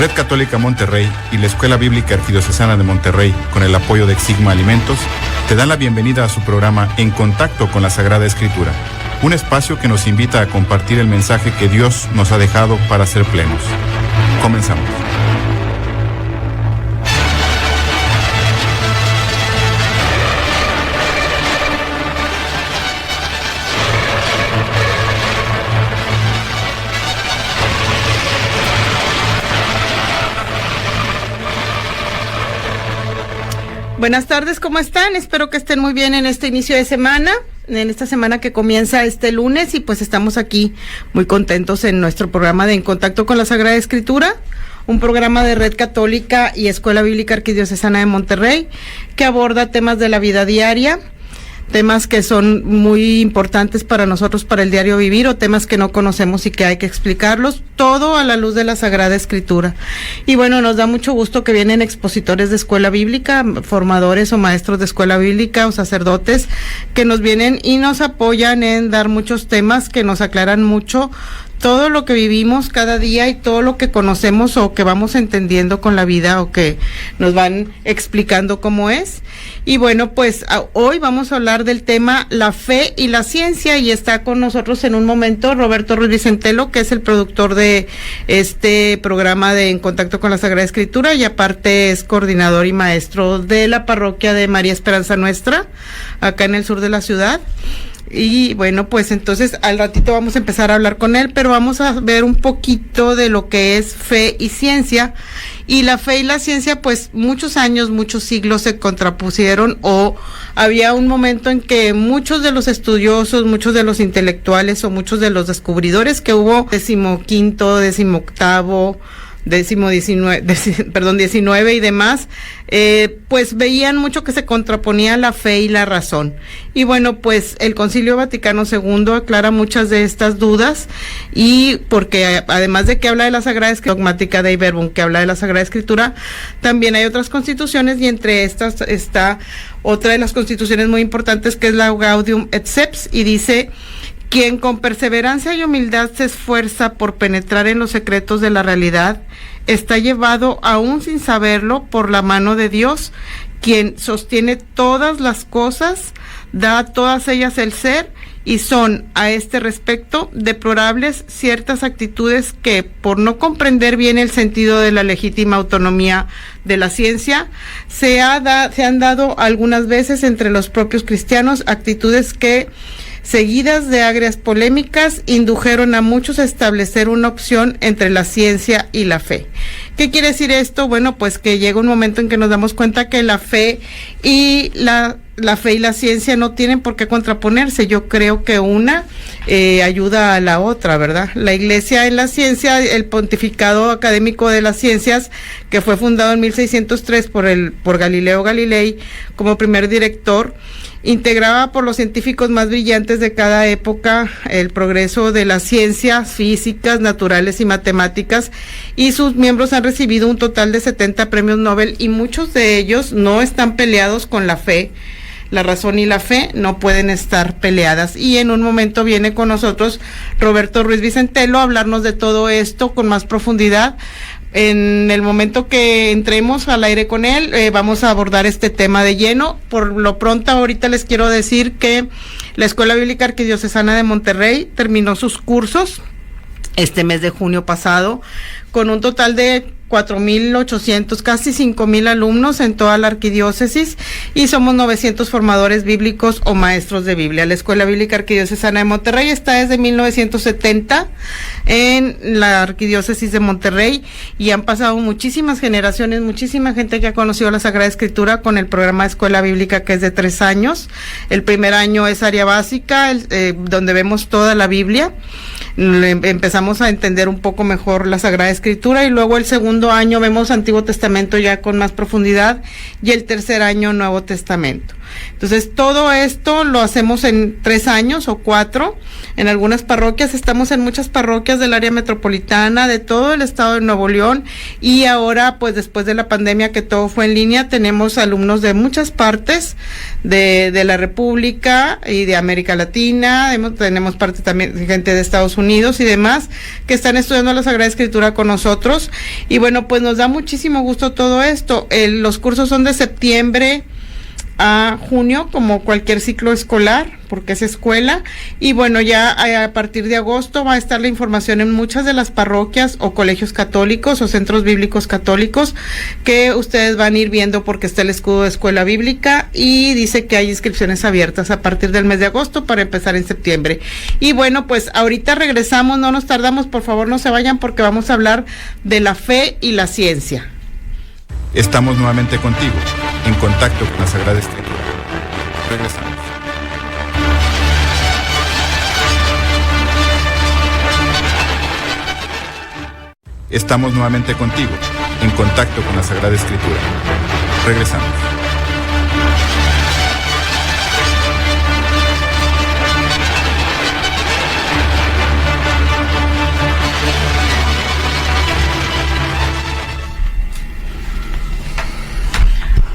Red Católica Monterrey y la Escuela Bíblica Arquidiocesana de Monterrey, con el apoyo de Exigma Alimentos, te dan la bienvenida a su programa En Contacto con la Sagrada Escritura, un espacio que nos invita a compartir el mensaje que Dios nos ha dejado para ser plenos. Comenzamos. Buenas tardes, ¿cómo están? Espero que estén muy bien en este inicio de semana, en esta semana que comienza este lunes, y pues estamos aquí muy contentos en nuestro programa de En Contacto con la Sagrada Escritura, un programa de Red Católica y Escuela Bíblica Arquidiocesana de Monterrey, que aborda temas de la vida diaria, temas que son muy importantes para nosotros, para el diario vivir, o temas que no conocemos y que hay que explicarlos, todo a la luz de la Sagrada Escritura. Y bueno, nos da mucho gusto que vienen expositores de escuela bíblica, formadores o maestros de escuela bíblica o sacerdotes que nos vienen y nos apoyan en dar muchos temas que nos aclaran mucho todo lo que vivimos cada día y todo lo que conocemos o que vamos entendiendo con la vida o que nos van explicando cómo es. Y bueno, pues hoy vamos a hablar del tema la fe y la ciencia, y está con nosotros en un momento Roberto Ruiz Vicentelo, que es el productor de este programa de En Contacto con la Sagrada Escritura, y aparte es coordinador y maestro de la parroquia de María Esperanza Nuestra, acá en el sur de la ciudad. Y bueno, pues entonces al ratito vamos a empezar a hablar con él, pero vamos a ver un poquito de lo que es fe y ciencia. Y la fe y la ciencia, pues muchos años, muchos siglos se contrapusieron, o había un momento en que muchos de los estudiosos, muchos de los intelectuales o muchos de los descubridores que hubo, 19 y demás, pues veían mucho que se contraponía la fe y la razón. Y bueno, pues el Concilio Vaticano II aclara muchas de estas dudas, y porque además de que habla de la Sagrada Escritura, dogmática Dei Verbum, que habla de la Sagrada Escritura, también hay otras constituciones, y entre estas está otra de las constituciones muy importantes, que es la Gaudium et Spes, y dice: quien con perseverancia y humildad se esfuerza por penetrar en los secretos de la realidad, está llevado, aún sin saberlo, por la mano de Dios, quien sostiene todas las cosas, da a todas ellas el ser, y son, a este respecto, deplorables ciertas actitudes que, por no comprender bien el sentido de la legítima autonomía de la ciencia, se han dado algunas veces entre los propios cristianos, actitudes que, seguidas de agrias polémicas, indujeron a muchos a establecer una opción entre la ciencia y la fe. ¿Qué quiere decir esto? Bueno, pues que llega un momento en que nos damos cuenta que la fe y la fe y la ciencia no tienen por qué contraponerse. Yo creo que una ayuda a la otra, ¿verdad? La Iglesia en la ciencia, el Pontificado Académico de las Ciencias, que fue fundado en 1603 por Galileo Galilei como primer director, integraba por los científicos más brillantes de cada época el progreso de las ciencias físicas, naturales y matemáticas, y sus miembros han recibido un total de 70 premios Nobel, y muchos de ellos no están peleados con la fe. La razón y la fe no pueden estar peleadas. Y en un momento viene con nosotros Roberto Ruiz Vicentelo a hablarnos de todo esto con más profundidad. En el momento que entremos al aire con él, vamos a abordar este tema de lleno. Por lo pronto, ahorita les quiero decir que la Escuela Bíblica Arquidiocesana de Monterrey terminó sus cursos este mes de junio pasado, con un total de 4,800, casi 5,000 alumnos en toda la arquidiócesis, y somos 900 formadores bíblicos o maestros de Biblia. La Escuela Bíblica Arquidiocesana de Monterrey está desde 1970 en la arquidiócesis de Monterrey, y han pasado muchísimas generaciones, muchísima gente que ha conocido la Sagrada Escritura con el programa de Escuela Bíblica, que es de 3 años. El primer año es área básica, donde vemos toda la Biblia. Empezamos a entender un poco mejor la Sagrada Escritura, y luego el segundo año vemos Antiguo Testamento ya con más profundidad, y el tercer año Nuevo Testamento. Entonces, todo esto lo hacemos en 3 años o 4, en algunas parroquias. Estamos en muchas parroquias del área metropolitana, de todo el estado de Nuevo León, y ahora, pues después de la pandemia que todo fue en línea, tenemos alumnos de muchas partes de la República y de América Latina, tenemos parte también de gente de Estados Unidos y demás, que están estudiando la Sagrada Escritura con nosotros, y bueno, pues nos da muchísimo gusto todo esto. Los cursos son de septiembre a junio, como cualquier ciclo escolar, porque es escuela, y bueno, ya a partir de agosto va a estar la información en muchas de las parroquias o colegios católicos o centros bíblicos católicos, que ustedes van a ir viendo, porque está el escudo de escuela bíblica y dice que hay inscripciones abiertas a partir del mes de agosto para empezar en septiembre. Y bueno, pues ahorita regresamos, no nos tardamos, por favor no se vayan, porque vamos a hablar de la fe y la ciencia. Estamos nuevamente contigo, en contacto con la Sagrada Escritura. Regresamos. Estamos nuevamente contigo, en contacto con la Sagrada Escritura. Regresamos.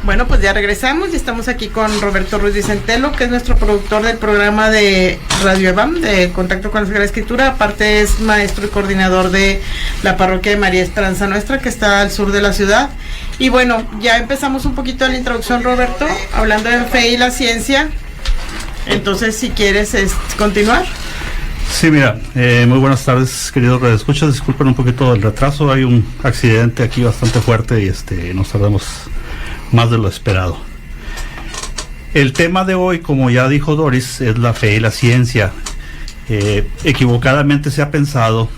Bueno, pues ya regresamos y estamos aquí con Roberto Ruiz Vicentelo, que es nuestro productor del programa de Radio EVAM, de Contacto con la Sagrada Escritura. Aparte es maestro y coordinador de la parroquia de María Esperanza Nuestra, que está al sur de la ciudad. Y bueno, ya empezamos un poquito de la introducción, Roberto, hablando de fe y la ciencia. Entonces, si quieres continuar. Sí, mira, muy buenas tardes, queridos radioescuchas. Disculpen un poquito el retraso, hay un accidente aquí bastante fuerte y nos tardamos más de lo esperado. El tema de hoy, como ya dijo Doris, es la fe y la ciencia. Equivocadamente se ha pensado,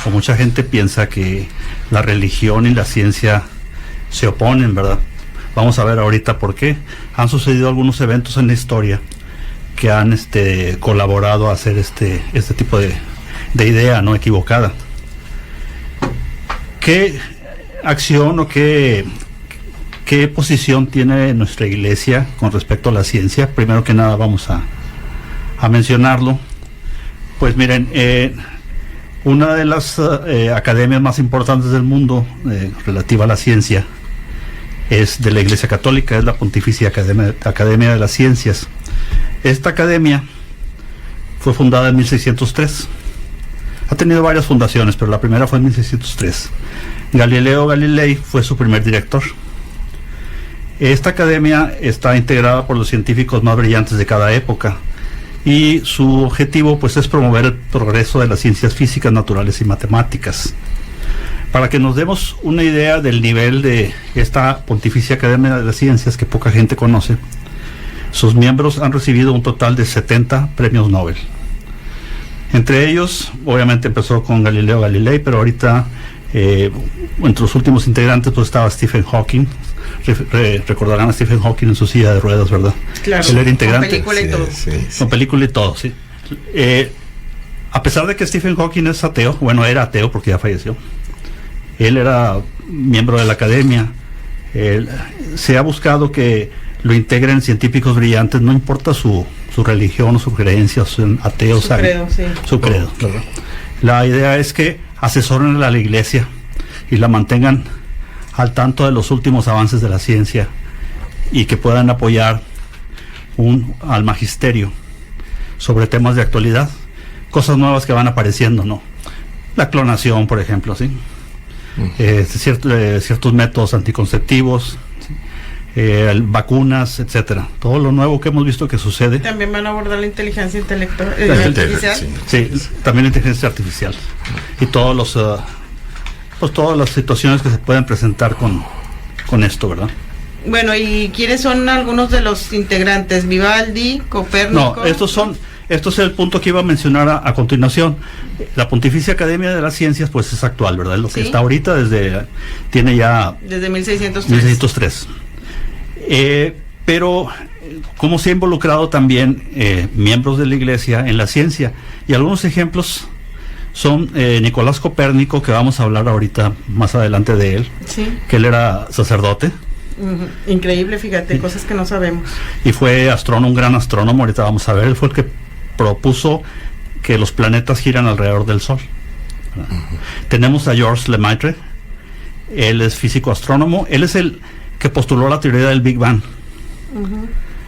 o mucha gente piensa, que la religión y la ciencia se oponen, ¿verdad? Vamos a ver ahorita por qué. Han sucedido algunos eventos en la historia que han colaborado a hacer este tipo de idea no equivocada. ¿Qué acción o qué posición tiene nuestra iglesia con respecto a la ciencia? Primero que nada vamos a mencionarlo. Pues miren, una de las academias más importantes del mundo relativa a la ciencia es de la Iglesia Católica, es la Pontificia Academia de las Ciencias. Esta academia fue fundada en 1603. Ha tenido varias fundaciones, pero la primera fue en 1603. Galileo Galilei fue su primer director. Esta academia está integrada por los científicos más brillantes de cada época, y su objetivo pues es promover el progreso de las ciencias físicas, naturales y matemáticas. Para que nos demos una idea del nivel de esta Pontificia Academia de las Ciencias, que poca gente conoce, sus miembros han recibido un total de 70 premios Nobel. Entre ellos, obviamente empezó con Galileo Galilei, pero ahorita entre los últimos integrantes pues estaba Stephen Hawking. Recordarán a Stephen Hawking en su silla de ruedas, ¿verdad? Claro, él era integrante. con película y todo. Sí. Con película y todo, sí. A pesar de que Stephen Hawking es ateo, bueno, era ateo porque ya falleció, él era miembro de la academia. Se ha buscado que lo integren científicos brillantes, no importa su religión o su creencia, son ateos, su credo, sí. Su credo. Claro. La idea es que asesoren a la iglesia y la mantengan al tanto de los últimos avances de la ciencia, y que puedan apoyar al magisterio sobre temas de actualidad, cosas nuevas que van apareciendo, ¿no? La clonación, por ejemplo, ¿sí? Ciertos métodos anticonceptivos, vacunas, etcétera. Todo lo nuevo que hemos visto que sucede. También van a abordar la inteligencia artificial. Sí, también la inteligencia artificial. Y todas las situaciones que se pueden presentar con esto, ¿verdad? Bueno, ¿y quiénes son algunos de los integrantes? Vivaldi, Copérnico. No, esto es el punto que iba a mencionar a continuación. La Pontificia Academia de las Ciencias pues es actual, ¿verdad? Es lo que está ahorita tiene ya desde 1603. 1603. Pero cómo se ha involucrado también miembros de la iglesia en la ciencia, y algunos ejemplos son Nicolás Copérnico, que vamos a hablar ahorita más adelante de él, sí, que él era sacerdote, Increíble, fíjate, cosas que no sabemos. Y fue astrónomo, un gran astrónomo, ahorita vamos a ver, él fue el que propuso que los planetas giran alrededor del Sol. Tenemos a Georges Lemaitre, él es físico astrónomo, él es el que postuló la teoría del Big Bang.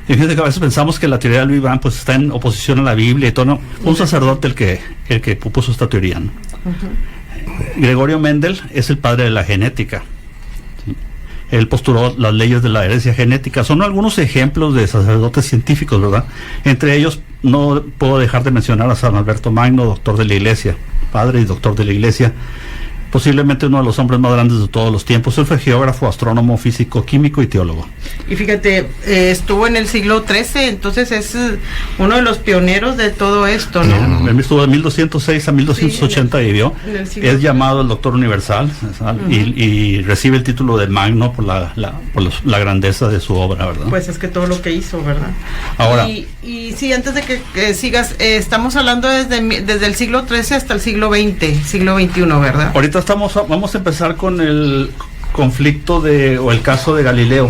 Y fíjate que a veces pensamos que la teoría del Big Bang pues está en oposición a la Biblia y todo, ¿no? Un sacerdote el que propuso esta teoría, ¿no? Gregorio Mendel es el padre de la genética. ¿Sí? Él postuló las leyes de la herencia genética. Son algunos ejemplos de sacerdotes científicos, ¿verdad? Entre ellos no puedo dejar de mencionar a San Alberto Magno, doctor de la Iglesia, padre y doctor de la Iglesia, posiblemente uno de los hombres más grandes de todos los tiempos. Él fue geógrafo, astrónomo, físico, químico y teólogo. Y fíjate, estuvo en el siglo XIII, entonces es uno de los pioneros de todo esto, ¿no? Él estuvo de 1206 a 1280 vivió. Es llamado el Doctor Universal, y recibe el título de Magno por la grandeza de su obra, ¿verdad? Pues es que todo lo que hizo, ¿verdad? Ahora, y sí, antes de que sigas, estamos hablando desde el siglo XIII hasta el siglo XX, siglo XXI, ¿verdad? Ahorita vamos a empezar con el conflicto o el caso de Galileo,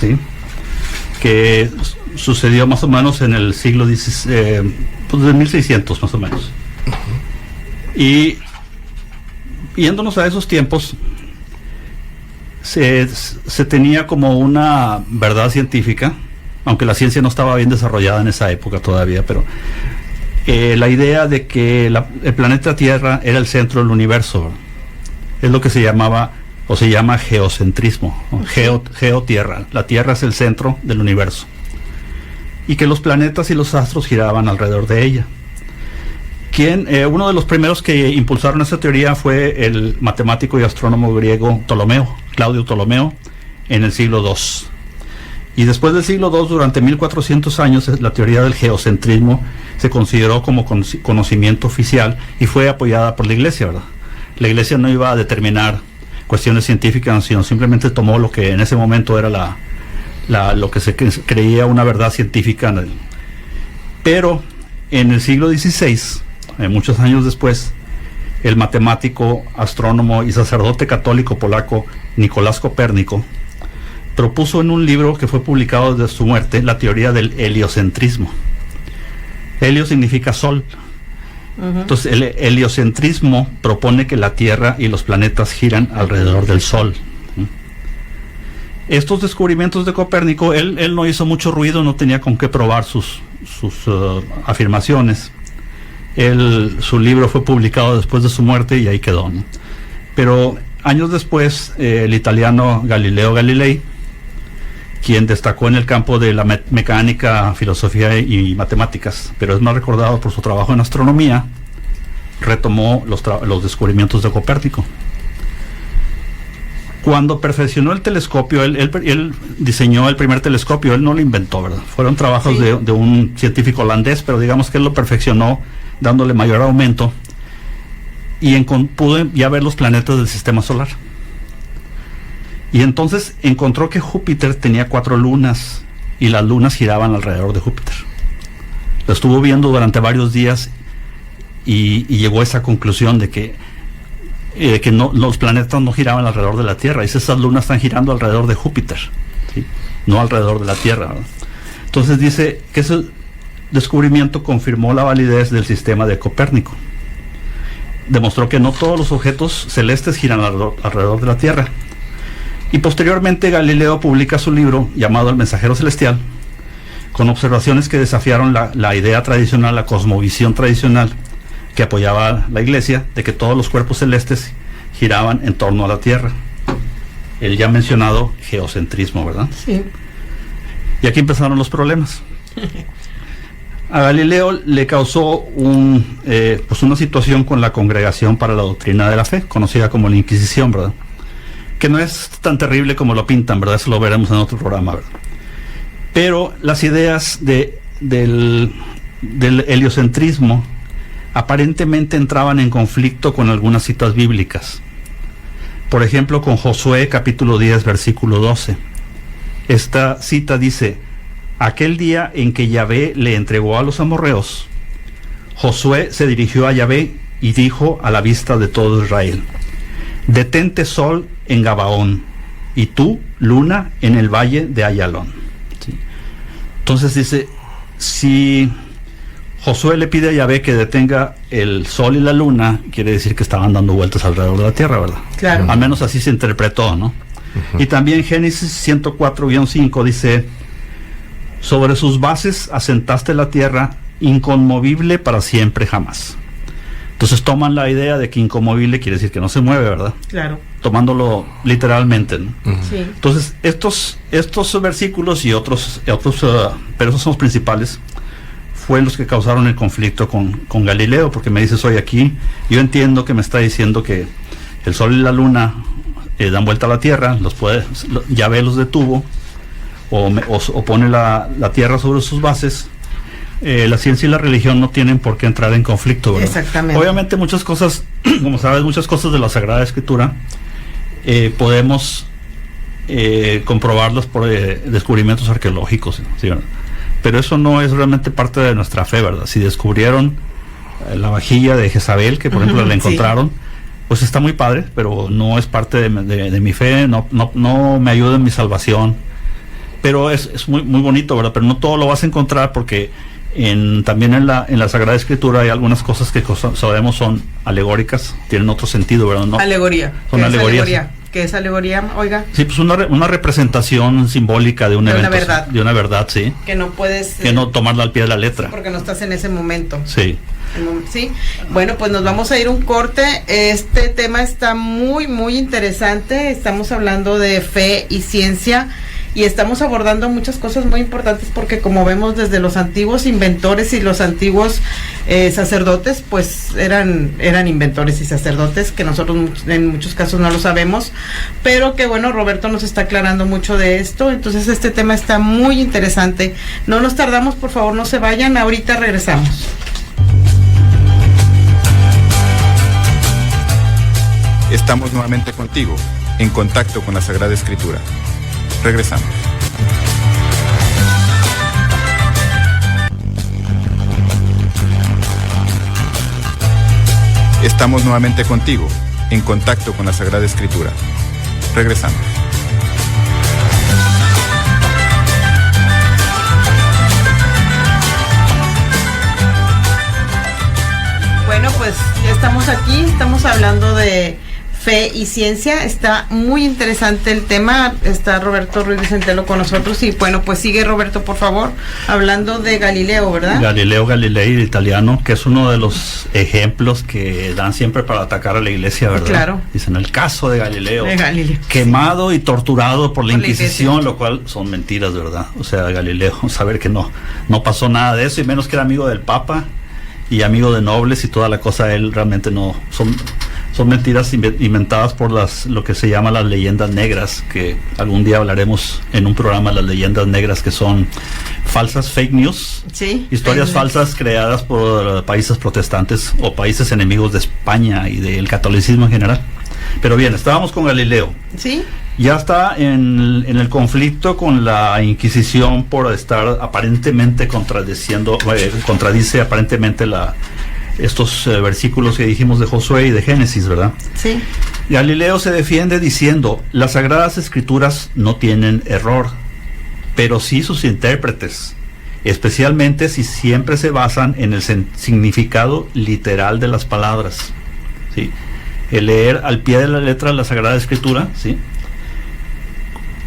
¿sí? Que sucedió más o menos en el siglo XVI, pues de 1600 más o menos. Y yéndonos a esos tiempos, se tenía como una verdad científica, aunque la ciencia no estaba bien desarrollada en esa época todavía, pero la idea de que el planeta Tierra era el centro del universo. Es lo que se llamaba o se llama geocentrismo, geotierra. La Tierra es el centro del universo y que los planetas y los astros giraban alrededor de ella. Uno de los primeros que impulsaron esa teoría fue el matemático y astrónomo griego Claudio Ptolomeo, en el siglo II. Y después del siglo II, durante 1400 años, la teoría del geocentrismo se consideró como conocimiento oficial y fue apoyada por la Iglesia, ¿verdad? La Iglesia no iba a determinar cuestiones científicas, sino simplemente tomó lo que en ese momento era lo que se creía una verdad científica. Pero en el siglo XVI, muchos años después, el matemático, astrónomo y sacerdote católico polaco Nicolás Copérnico propuso en un libro que fue publicado desde su muerte la teoría del heliocentrismo. Helio significa sol. Entonces el heliocentrismo propone que la Tierra y los planetas giran alrededor del Sol. Estos descubrimientos de Copérnico, él no hizo mucho ruido, no tenía con qué probar sus afirmaciones. Su libro fue publicado después de su muerte y ahí quedó, ¿no? Pero años después, el italiano Galileo Galilei, quien destacó en el campo de la mecánica, filosofía y matemáticas, pero es más recordado por su trabajo en astronomía, retomó los descubrimientos de Copérnico. Cuando perfeccionó el telescopio, él diseñó el primer telescopio, él no lo inventó, ¿verdad? Fueron trabajos de un científico holandés, pero digamos que él lo perfeccionó dándole mayor aumento y pudo ya ver los planetas del sistema solar. Y entonces encontró que Júpiter tenía 4 lunas y las lunas giraban alrededor de Júpiter. Lo estuvo viendo durante varios días y llegó a esa conclusión de que los planetas no giraban alrededor de la Tierra. Esas lunas están girando alrededor de Júpiter, ¿sí? No alrededor de la Tierra, ¿verdad? Entonces dice que ese descubrimiento confirmó la validez del sistema de Copérnico. Demostró que no todos los objetos celestes giran alrededor de la Tierra. Y posteriormente Galileo publica su libro llamado El Mensajero Celestial, con observaciones que desafiaron la idea tradicional, la cosmovisión tradicional que apoyaba la Iglesia, de que todos los cuerpos celestes giraban en torno a la Tierra. El ya mencionado geocentrismo, ¿verdad? Sí. Y aquí empezaron los problemas. A Galileo le causó una situación con la Congregación para la Doctrina de la Fe, conocida como la Inquisición, ¿verdad? Que no es tan terrible como lo pintan, ¿verdad? Eso lo veremos en otro programa, ¿verdad? Pero las ideas del heliocentrismo aparentemente entraban en conflicto con algunas citas bíblicas. Por ejemplo, con Josué capítulo 10, versículo 12. Esta cita dice: aquel día en que Yahvé le entregó a los amorreos, Josué se dirigió a Yahvé y dijo a la vista de todo Israel: detente sol en Gabaón, y tú, luna, en el valle de Ayalón. ¿Sí? Entonces dice, si Josué le pide a Yahvé que detenga el sol y la luna, quiere decir que estaban dando vueltas alrededor de la tierra, ¿verdad? Claro. Al menos así se interpretó, ¿no? Y también Génesis 104-5 dice, sobre sus bases asentaste la tierra, inconmovible para siempre jamás. Entonces toman la idea de que inconmovible quiere decir que no se mueve, ¿verdad? Claro. Tomándolo literalmente, ¿no? Sí. Entonces estos versículos y otros pero esos son los principales, fue los que causaron el conflicto con Galileo, porque me dices hoy aquí, yo entiendo que me está diciendo que el sol y la luna dan vuelta a la tierra, Yahvé los detuvo, o pone la tierra sobre sus bases. La ciencia y la religión no tienen por qué entrar en conflicto, ¿verdad? Exactamente. Obviamente muchas cosas, como sabes, muchas cosas de la Sagrada Escritura podemos comprobarlas por descubrimientos arqueológicos, ¿sí? Pero eso no es realmente parte de nuestra fe, ¿verdad? Si descubrieron la vajilla de Jezabel, que por ejemplo la encontraron, sí, pues está muy padre, pero no es parte de mi fe, no me ayuda en mi salvación. Pero es muy, muy bonito, ¿verdad? Pero no todo lo vas a encontrar, porque también en la Sagrada Escritura hay algunas cosas que sabemos son alegóricas, tienen otro sentido, ¿verdad? No, alegoría. Son alegorías. ¿Qué es alegoría? Oiga. Sí, pues una representación simbólica de un evento. De una verdad, sí. Que no puedes... que no tomarla al pie de la letra. Sí, porque no estás en ese momento. Sí. Sí. Bueno, pues nos vamos a ir un corte. Este tema está muy, muy interesante. Estamos hablando de fe y ciencia. Y estamos abordando muchas cosas muy importantes, porque como vemos, desde los antiguos inventores y los antiguos sacerdotes, pues eran inventores y sacerdotes, que nosotros en muchos casos no lo sabemos, pero que bueno, Roberto nos está aclarando mucho de esto. Entonces este tema está muy interesante. No nos tardamos, por favor, no se vayan, ahorita regresamos. Estamos nuevamente contigo, en contacto con la Sagrada Escritura. Regresamos. Estamos nuevamente contigo, en contacto con la Sagrada Escritura. Regresamos. Bueno, pues ya estamos aquí, estamos hablando de fe y ciencia. Está muy interesante el tema. Está Roberto Ruiz Vicentelo con nosotros y bueno, pues sigue, Roberto, por favor, hablando de Galileo, ¿verdad? Galileo Galilei, el italiano, que es uno de los ejemplos que dan siempre para atacar a la iglesia, ¿verdad? Claro. Dicen el caso de Galileo, quemado y torturado por la Inquisición, lo cual son mentiras, ¿verdad? O sea, Galileo, saber que no pasó nada de eso, y menos que era amigo del Papa y amigo de nobles y toda la cosa. Él realmente no son mentiras inventadas por lo que se llama las leyendas negras, que algún día hablaremos en un programa, las leyendas negras, que son falsas fake news, sí, historias falsas creadas por países protestantes o países enemigos de España y del catolicismo en general. Pero bien, estábamos con Galileo. Sí. Ya está en el conflicto con la Inquisición por estar aparentemente contradice aparentemente estos versículos que dijimos de Josué y de Génesis, ¿verdad? Sí. Galileo se defiende diciendo: las Sagradas Escrituras no tienen error, pero sí sus intérpretes, especialmente si siempre se basan en el significado literal de las palabras, ¿sí? El leer al pie de la letra la Sagrada Escritura, ¿sí?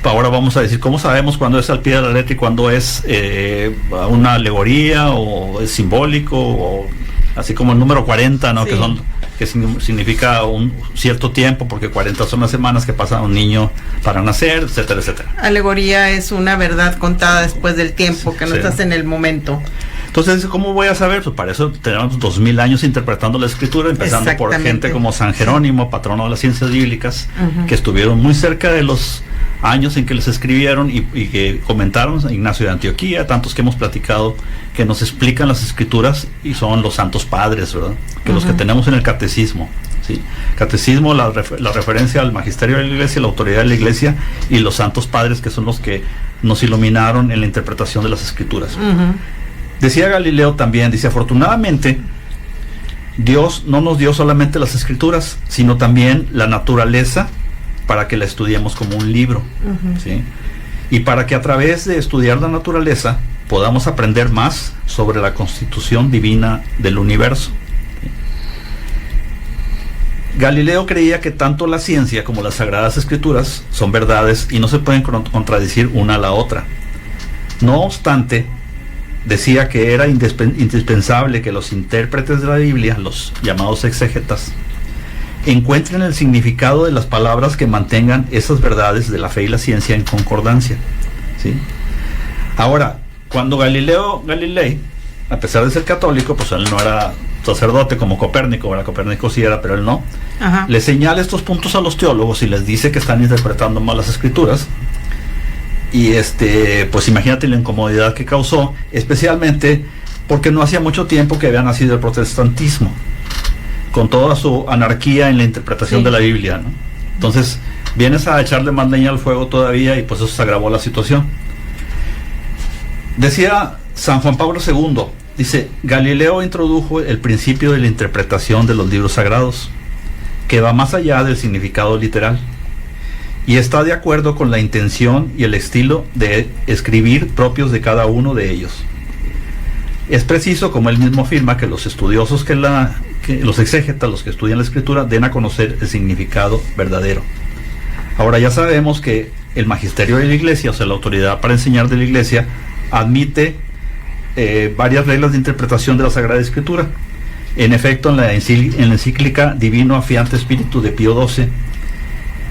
Ahora vamos a decir, ¿cómo sabemos cuándo es al pie de la letra y cuándo es una alegoría o es simbólico? O así como el número 40, ¿no? Sí. Que significa un cierto tiempo, porque 40 son las semanas que pasa un niño para nacer, etcétera, etcétera. Alegoría es una verdad contada después del tiempo, que no estás en el momento. Entonces, ¿cómo voy a saber? Pues para eso tenemos 2000 años interpretando la Escritura, empezando por gente como San Jerónimo, patrono de las ciencias bíblicas, que estuvieron muy cerca de los años en que les escribieron y que comentaron, Ignacio de Antioquía, tantos que hemos platicado, que nos explican las Escrituras, y son los santos padres, ¿verdad? Que los que tenemos en el catecismo, ¿sí? Catecismo, la referencia al magisterio de la iglesia, la autoridad de la iglesia, y los santos padres, que son los que nos iluminaron en la interpretación de las Escrituras. Decía Galileo también, dice: afortunadamente Dios no nos dio solamente las Escrituras, sino también la naturaleza para que la estudiemos como un libro, Ujú. ¿sí? Y para que a través de estudiar la naturaleza podamos aprender más sobre la constitución divina del universo. Galileo creía que tanto la ciencia como las Sagradas Escrituras son verdades y no se pueden contradecir una a la otra. No obstante, decía que era indispensable que los intérpretes de la Biblia, los llamados exégetas, encuentren el significado de las palabras que mantengan esas verdades de la fe y la ciencia en concordancia, ¿sí? Ahora, cuando Galileo Galilei, a pesar de ser católico, pues él no era sacerdote como Copérnico, ¿verdad? Copérnico sí era, pero él no. Ajá. Le señala estos puntos a los teólogos y les dice que están interpretando mal las escrituras. Y pues imagínate la incomodidad que causó, especialmente porque no hacía mucho tiempo que había nacido el protestantismo, con toda su anarquía en la interpretación Sí. de la Biblia, ¿no? Entonces vienes a echarle más leña al fuego todavía y pues eso se agravó la situación. Decía San Juan Pablo II, dice, Galileo introdujo el principio de la interpretación de los libros sagrados, que va más allá del significado literal, y está de acuerdo con la intención y el estilo de escribir propios de cada uno de ellos. Es preciso, como él mismo afirma, que los estudiosos, que los exégetas, los que estudian la escritura, den a conocer el significado verdadero. Ahora ya sabemos que el magisterio de la Iglesia, o sea, la autoridad para enseñar de la Iglesia, admite varias reglas de interpretación de la Sagrada Escritura. En efecto, en la encíclica Divino Fiat Spiritus de Pío XII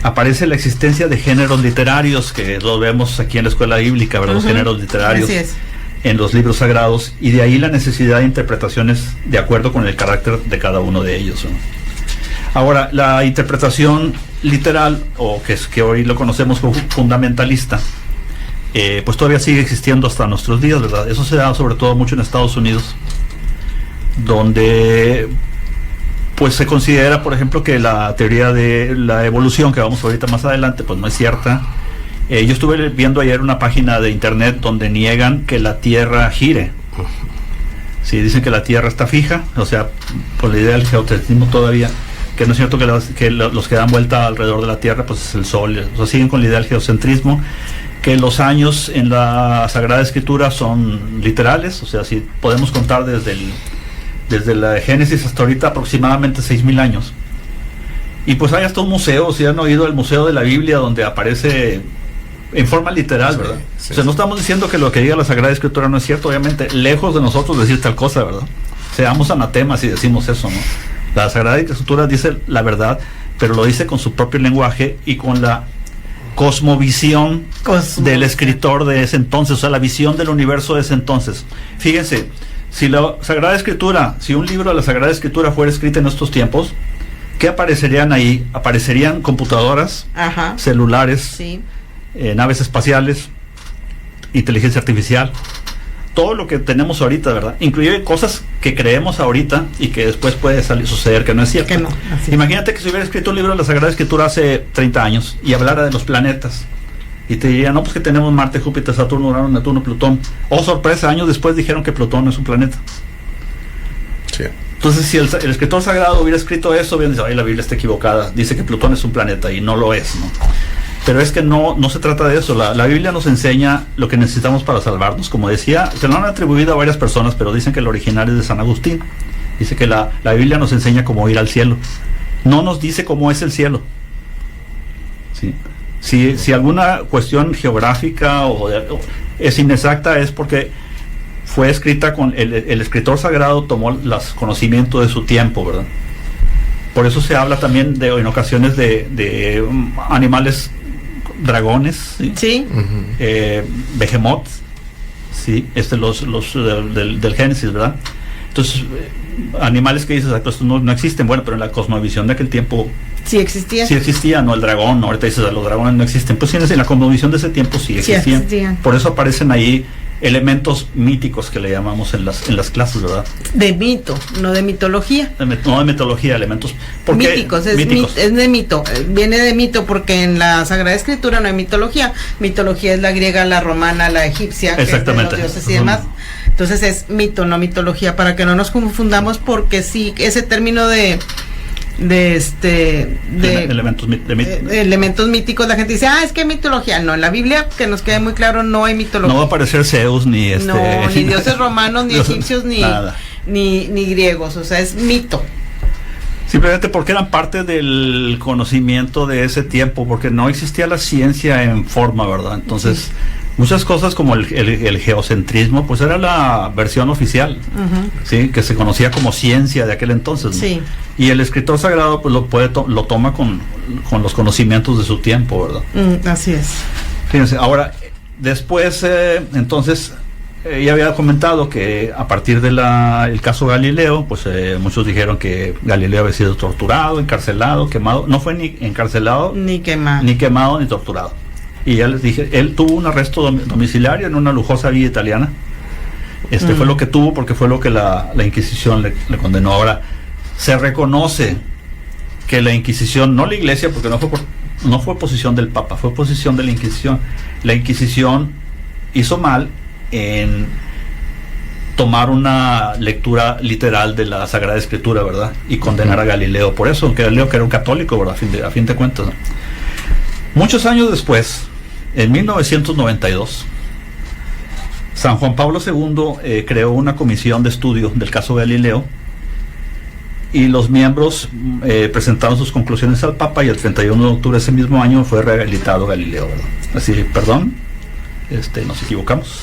aparece la existencia de géneros literarios, que lo vemos aquí en la escuela bíblica, ¿verdad? Los géneros literarios en los libros sagrados, y de ahí la necesidad de interpretaciones de acuerdo con el carácter de cada uno de ellos, ¿no? Ahora, la interpretación literal, o que hoy lo conocemos como fundamentalista, pues todavía sigue existiendo hasta nuestros días, ¿verdad? Eso se da sobre todo mucho en Estados Unidos, donde pues se considera, por ejemplo, que la teoría de la evolución, que vamos ahorita más adelante, pues no es cierta. Yo estuve viendo ayer una página de internet donde niegan que la Tierra gire. Sí, dicen que la Tierra está fija, o sea, por la idea del geocentrismo todavía, que no es cierto que los que dan vuelta alrededor de la Tierra, pues es el Sol. O sea, siguen con la idea del geocentrismo, que los años en la Sagrada Escritura son literales, o sea, si podemos contar desde la Génesis hasta ahorita aproximadamente 6,000 años. Y pues hay hasta un museo, si han oído el Museo de la Biblia, donde aparece en forma literal, ¿verdad? Sí, o sea, no estamos diciendo que lo que diga la Sagrada Escritura no es cierto, obviamente, lejos de nosotros decir tal cosa, ¿verdad? Seamos anatemas si decimos eso, ¿no? La Sagrada Escritura dice la verdad, pero lo dice con su propio lenguaje y con la cosmovisión del escritor de ese entonces, o sea, la visión del universo de ese entonces. Fíjense, si la Sagrada Escritura, si un libro de la Sagrada Escritura fuera escrito en estos tiempos, ¿qué aparecerían ahí? Aparecerían computadoras, Ajá. celulares, Sí. Naves espaciales, inteligencia artificial, todo lo que tenemos ahorita, ¿verdad? Incluye cosas que creemos ahorita y que después puede suceder que no es cierto. Que no, así. Imagínate que si hubiera escrito un libro de la Sagrada Escritura hace 30 años y hablara de los planetas y te diría, no, pues que tenemos Marte, Júpiter, Saturno, Urano, Neptuno, Plutón. Oh, sorpresa, años después dijeron que Plutón no es un planeta. Sí. Entonces, si el escritor sagrado hubiera escrito eso, hubieran dicho, ay, la Biblia está equivocada, dice que Plutón es un planeta y no lo es, ¿no? Pero es que no se trata de eso. La Biblia nos enseña lo que necesitamos para salvarnos. Como decía, se lo han atribuido a varias personas, pero dicen que el original es de San Agustín. Dice que la Biblia nos enseña cómo ir al cielo. No nos dice cómo es el cielo. ¿Sí? Si alguna cuestión geográfica es inexacta, es porque fue escrita con el escritor sagrado tomó los conocimientos de su tiempo, ¿verdad? Por eso se habla también en ocasiones de animales, dragones, ¿sí? Sí. Behemoth, ¿sí? Del Génesis, ¿verdad? Entonces, animales que dices, pues no existen, bueno, pero en la cosmovisión de aquel tiempo Sí existía. sí existían, no el dragón, ¿no? Ahorita dices, los dragones no existen, pues en la cosmovisión de ese tiempo sí existían. Por eso aparecen ahí elementos míticos que le llamamos en las clases, ¿verdad? De mito, no de mitología. No de mitología, elementos Míticos, es de mito, viene de mito porque en la Sagrada Escritura no hay mitología. Mitología es la griega, la romana, la egipcia, exactamente, que es de los dioses y demás. Entonces es mito, no mitología, para que no nos confundamos, porque sí, ese término de elementos míticos. La gente dice, es que mitología. No, en la Biblia, que nos quede muy claro, no hay mitología. No va a aparecer Zeus ni ni dioses romanos, ni egipcios, ni griegos. O sea, es mito. Simplemente porque eran parte del conocimiento de ese tiempo, porque no existía la ciencia en forma, ¿verdad? Entonces, muchas cosas como el geocentrismo, pues era la versión oficial, ¿sí? Que se conocía como ciencia de aquel entonces, ¿no? Sí. Y el escritor sagrado pues lo toma con los conocimientos de su tiempo, ¿verdad? Así es. Fíjense, ahora, después, entonces, ya había comentado que a partir del caso Galileo, pues muchos dijeron que Galileo había sido torturado, encarcelado, quemado. No fue ni encarcelado, ni quemado, ni torturado. Y ya les dije, él tuvo un arresto domiciliario en una lujosa villa italiana. Fue lo que tuvo, porque fue lo que la Inquisición le condenó. Ahora, se reconoce que la Inquisición, no la Iglesia, porque no fue posición del Papa, fue posición de la Inquisición. La Inquisición hizo mal en tomar una lectura literal de la Sagrada Escritura, ¿verdad? Y condenar a Galileo por eso, aunque Galileo que era un católico, ¿verdad? A fin de cuentas, ¿no? Muchos años después, en 1992, San Juan Pablo II creó una comisión de estudio del caso Galileo, y los miembros presentaron sus conclusiones al Papa, y el 31 de octubre de ese mismo año fue rehabilitado Galileo, ¿verdad? Así, perdón, nos equivocamos.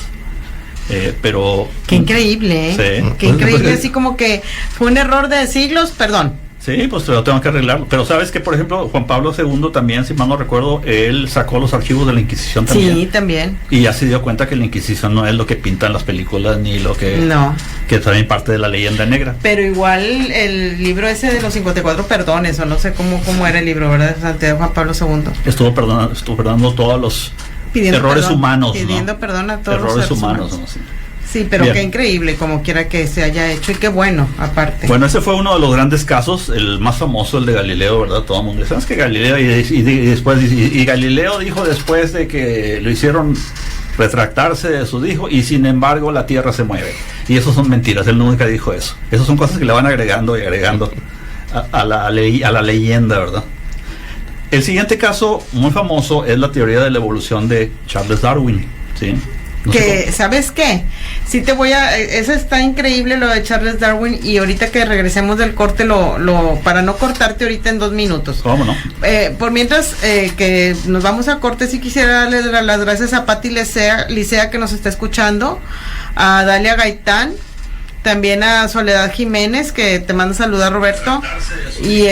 Pero qué increíble, sí. Qué increíble, así como que fue un error de siglos, perdón. Sí, pues lo tengo que arreglar. Pero sabes que, por ejemplo, Juan Pablo II también, si mal no recuerdo, él sacó los archivos de la Inquisición también. Sí, también. Y ya se dio cuenta que la Inquisición no es lo que pintan las películas, ni lo que... No. Que también parte de la leyenda negra. Pero igual el libro ese de los 54 perdones, o no sé cómo era el libro, ¿verdad? De Juan Pablo II. Estuvo perdonando todos los errores humanos, pidiendo perdón a todos los errores humanos, ¿no? Sí, pero bien. Qué increíble, como quiera que se haya hecho, y qué bueno, aparte. Bueno, ese fue uno de los grandes casos, el más famoso, el de Galileo, ¿verdad? Todo el mundo dice, ¿sabes que Galileo? Y Galileo dijo después de que lo hicieron retractarse de su dijo, y sin embargo la Tierra se mueve. Y eso son mentiras, él nunca dijo eso. Esas son cosas que le van agregando y agregando a la leyenda, ¿verdad? El siguiente caso muy famoso es la teoría de la evolución de Charles Darwin, ¿sí? No que, ¿sabes qué? Sí te voy a... Eso está increíble, lo de Charles Darwin, y ahorita que regresemos del corte, para no cortarte ahorita en 2 minutos. ¿Cómo no? Por mientras que nos vamos a corte, sí quisiera darle las gracias a Pati Licea, que nos está escuchando, a Dalia Gaitán, también a Soledad Jiménez, que te manda saludar, Roberto, y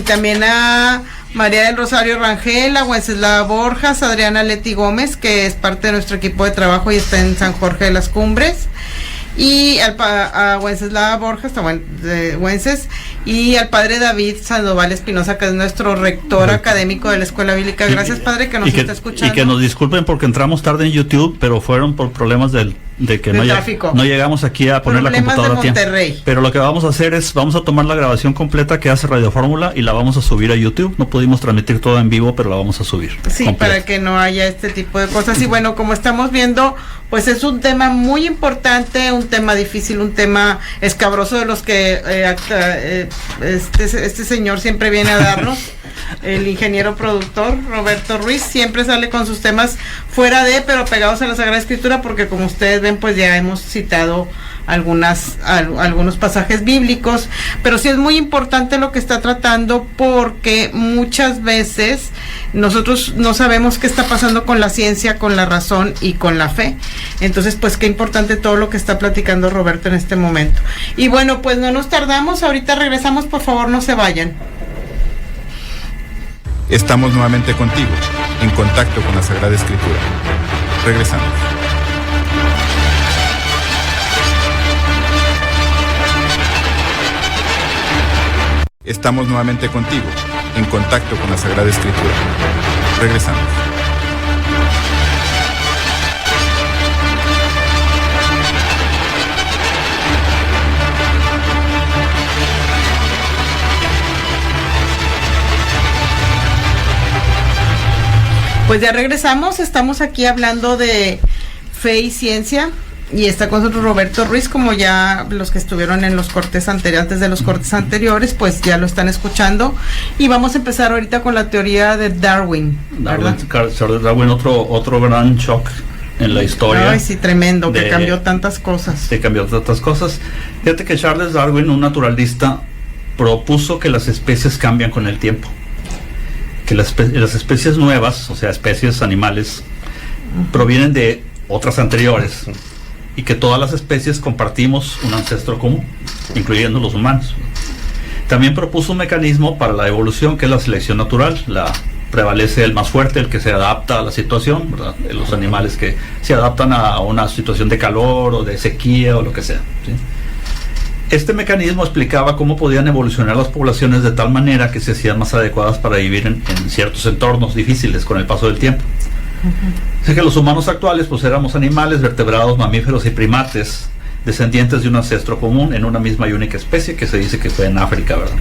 también a María del Rosario Rangel, a Wenceslava Borjas, Adriana Leti Gómez, que es parte de nuestro equipo de trabajo y está en San Jorge de las Cumbres, y a Wenceslava Borjas, Wences, y al padre David Sandoval Espinosa, que es nuestro rector académico de la Escuela Bíblica. Gracias, padre, que nos está escuchando. Y que nos disculpen porque entramos tarde en YouTube, pero fueron por problemas de que no llegamos aquí a poner problemas la computadora de Monterrey. Pero lo que vamos a hacer es, vamos a tomar la grabación completa que hace Radio Fórmula y la vamos a subir a YouTube. No pudimos transmitir todo en vivo, pero la vamos a subir. Sí, completa, para que no haya este tipo de cosas. Y bueno, como estamos viendo, pues es un tema muy importante, un tema difícil, un tema escabroso, de los que este señor siempre viene a darnos. El ingeniero productor Roberto Ruiz siempre sale con sus temas fuera de, pero pegados a la Sagrada Escritura, porque como ustedes ven, pues ya hemos citado algunos pasajes bíblicos, pero sí es muy importante lo que está tratando, porque muchas veces nosotros no sabemos qué está pasando con la ciencia, con la razón y con la fe. Entonces, pues qué importante todo lo que está platicando Roberto en este momento. Y bueno, pues no nos tardamos, ahorita regresamos, por favor no se vayan. Estamos nuevamente contigo, en contacto con la Sagrada Escritura. Regresamos. Estamos nuevamente contigo, en contacto con la Sagrada Escritura. Regresamos. Pues ya regresamos, estamos aquí hablando de fe y ciencia. Y está con nosotros Roberto Ruiz, como ya los que estuvieron en los cortes anteriores, antes de los cortes anteriores, pues ya lo están escuchando. Y vamos a empezar ahorita con la teoría de Darwin, ¿verdad? Darwin, otro gran shock en la historia. Ay, sí, tremendo, que cambió tantas cosas. Fíjate que Charles Darwin, un naturalista, propuso que las especies cambian con el tiempo. Que las especies nuevas, o sea, especies animales, provienen de otras anteriores. Y que todas las especies compartimos un ancestro común, incluyendo los humanos. También propuso un mecanismo para la evolución, que es la selección natural. Prevalece el más fuerte, el que se adapta a la situación, ¿verdad? Los animales que se adaptan a una situación de calor o de sequía o lo que sea, ¿sí? Este mecanismo explicaba cómo podían evolucionar las poblaciones de tal manera que se hacían más adecuadas para vivir en ciertos entornos difíciles con el paso del tiempo. Así que los humanos actuales pues éramos animales, vertebrados, mamíferos y primates, descendientes de un ancestro común en una misma y única especie que se dice que fue en África, ¿verdad?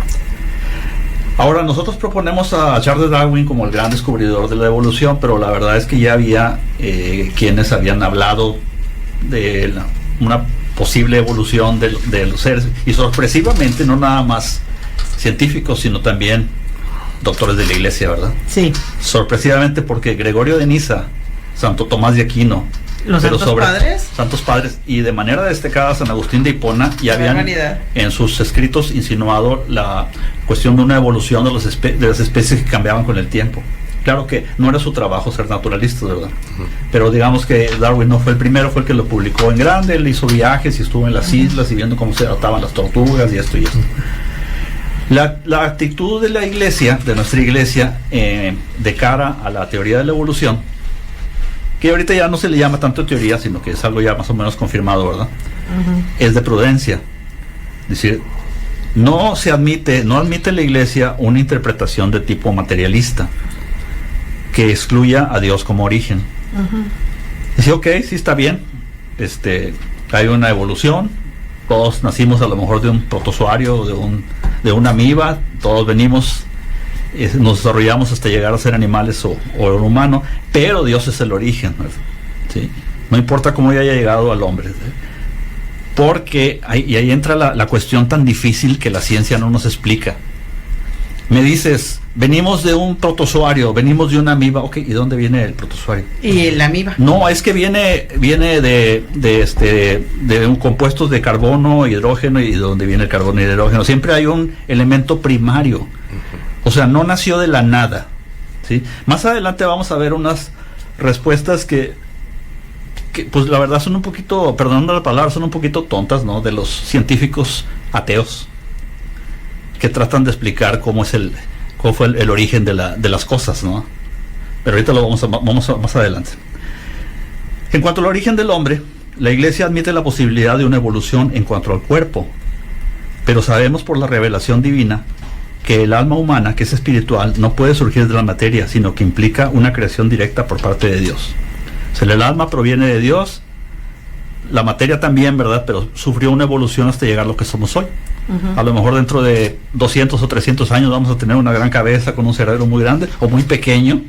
Ahora nosotros proponemos a Charles Darwin como el gran descubridor de la evolución, pero la verdad es que ya había quienes habían hablado de una posible evolución de los seres, y sorpresivamente no nada más científicos, sino también doctores de la iglesia, ¿verdad? Sí. Sorpresivamente, porque Gregorio de Niza, Santo Tomás de Aquino, los Santos Padres, y de manera destacada San Agustín de Hipona, ya habían en sus escritos insinuado la cuestión de una evolución de las especies que cambiaban con el tiempo. Claro que no era su trabajo ser naturalista, ¿verdad? Pero digamos que Darwin no fue el primero, fue el que lo publicó en grande. Él hizo viajes y estuvo en las islas y viendo cómo se adaptaban las tortugas y esto y esto. La actitud de la iglesia, de nuestra iglesia, de cara a la teoría de la evolución, que ahorita ya no se le llama tanto teoría, sino que es algo ya más o menos confirmado, ¿verdad? Es de prudencia. Es decir, no admite la iglesia una interpretación de tipo materialista que excluya a Dios como origen. Dice, ok, sí está bien, hay una evolución, todos nacimos a lo mejor de un protozoario, de una amiba, todos venimos, nos desarrollamos hasta llegar a ser animales o un humano, pero Dios es el origen, ¿sí? No importa cómo haya llegado al hombre, ¿sí? Porque ahí entra la cuestión tan difícil que la ciencia no nos explica. Me dices, venimos de un protozoario, venimos de una amiba, ok, ¿y dónde viene el protozoario? ¿Y la amiba? No, es que viene de un compuestos de carbono, hidrógeno, y de dónde viene el carbono y el hidrógeno. Siempre hay un elemento primario. O sea, no nació de la nada, ¿sí? Más adelante vamos a ver unas respuestas que pues la verdad son un poquito, perdonando la palabra, son un poquito tontas, ¿no? De los científicos ateos, que tratan de explicar cómo fue el origen de las cosas, ¿no? Pero ahorita lo vamos a más adelante. En cuanto al origen del hombre, la iglesia admite la posibilidad de una evolución en cuanto al cuerpo, pero sabemos por la revelación divina que el alma humana, que es espiritual, no puede surgir de la materia, sino que implica una creación directa por parte de Dios. O sea, el alma proviene de Dios, la materia también, ¿verdad? Pero sufrió una evolución hasta llegar a lo que somos hoy. A lo mejor dentro de 200 o 300 años vamos a tener una gran cabeza con un cerebro muy grande o muy pequeño,